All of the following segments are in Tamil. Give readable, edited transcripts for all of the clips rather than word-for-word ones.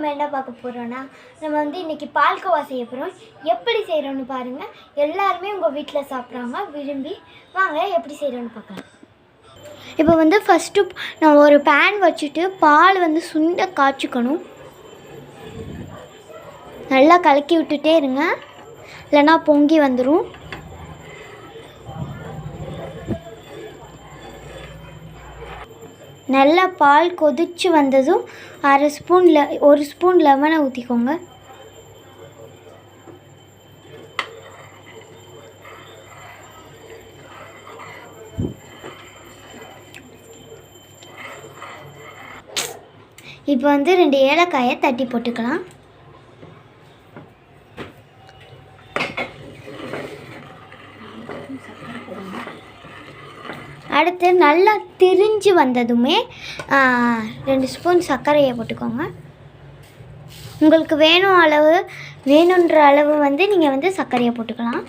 நம்ம என்ன பார்க்க போகிறோன்னா நம்ம வந்து இன்றைக்கி பால்கோவா செய்ய போகிறோம். எப்படி செய்கிறோன்னு பாருங்கள். எல்லாருமே உங்கள் வீட்டில் சாப்பிட்றாங்க விரும்பி. வாங்க எப்படி செய்கிறோன்னு பார்க்கலாம். இப்போ வந்து ஃபஸ்ட்டு நம்ம ஒரு பேன் வச்சுட்டு பால் வந்து சுண்ட காய்ச்சிக்கணும். நல்லா கலக்கி விட்டுட்டே இருங்க, இல்லைன்னா பொங்கி வந்துடும். நல்லா பால் கொதிச்சு வந்ததும் ஒரு ஸ்பூன் லெமனை ஊற்றிக்கோங்க. இப்போ வந்து 2 ஏலக்காயை தட்டி போட்டுக்கலாம். அடுத்து நல்லா திரிஞ்சு வந்ததுமே 2 ஸ்பூன் சர்க்கரையை போட்டுக்கோங்க. உங்களுக்கு வேணுன்ற அளவு வந்து நீங்கள் வந்து சர்க்கரையை போட்டுக்கலாம்.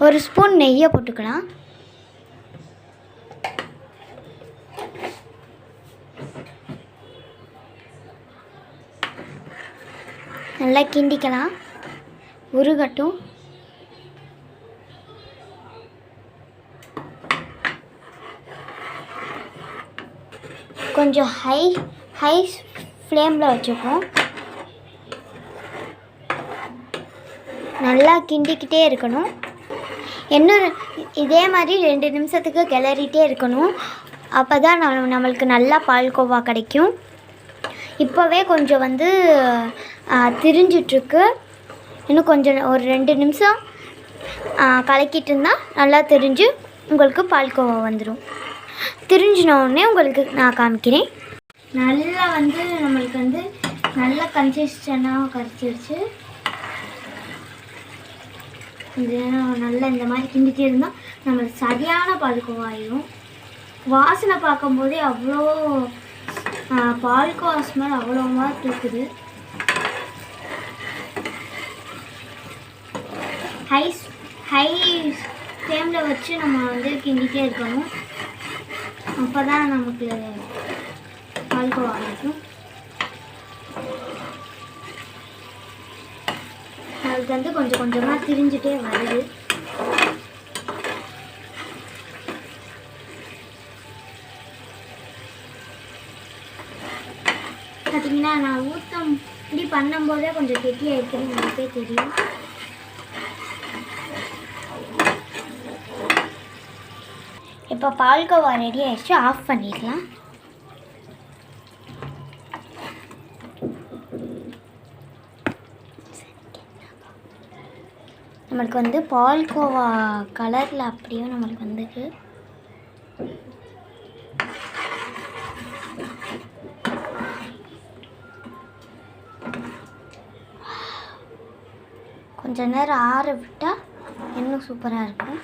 ஒரு ஸ்பூன் நெய்யை போட்டுக்கலாம். நல்லா கிண்டிக்கலாம், உருகட்டும். கொஞ்சம் ஹை ஃப்ளேமில் வச்சுப்போம். நல்லா கிண்டிக்கிட்டே இருக்கணும். இன்னும் இதே மாதிரி 2 நிமிஷத்துக்கு கிளறிட்டே இருக்கணும். அப்போ தான் நம்மளுக்கு நல்லா பால்கோவா கிடைக்கும். இப்போவே கொஞ்சம் வந்து திரிஞ்சிட்ருக்கு. இன்னும் கொஞ்சம் ஒரு 2 நிமிஷம் கலக்கிட்டு இருந்தால் நல்லா திரிஞ்சு உங்களுக்கு பால்கோவா வந்துடும். திரிஞ்சினோடனே உங்களுக்கு நான் காமிக்கிறேன். நல்லா வந்து நம்மளுக்கு வந்து நல்லா கன்சிஸ்டண்டாக கரைச்சிருச்சு. நல்லா இந்த மாதிரி கிண்டிகிட்டே இருந்தால் நம்மளுக்கு சரியான பால்கோவா ஆயிடும். வாசனை பார்க்கும்போதே அவ்வளோ பால்கோவா ஸ்மெல் அவ்வளோவா தூக்குது. ஹை ஃப்ளேமில் வச்சு நம்ம வந்து கிண்டிகிட்டே இருக்கணும். அப்போ தான் நமக்கு பால்கோவா ஆகிடும். அதுக்கு வந்து கொஞ்சம் கொஞ்சமாக திரிஞ்சிட்டே வருது. பார்த்தீங்கன்னா நான் இப்படி பண்ணும்போதே கொஞ்சம் கெட்டியாக இருக்குன்னு எனக்கே தெரியும். இப்போ பால்கோவா ரெடி ஆகிடுச்சு. ஆஃப் பண்ணிடலாம். நம்மளுக்கு வந்து பால்கோவா கலரில் அப்படியே நம்மளுக்கு வந்துருக்கு. கொஞ்ச நேரம் ஆற விட்டால் இன்னும் சூப்பராக இருக்கும்.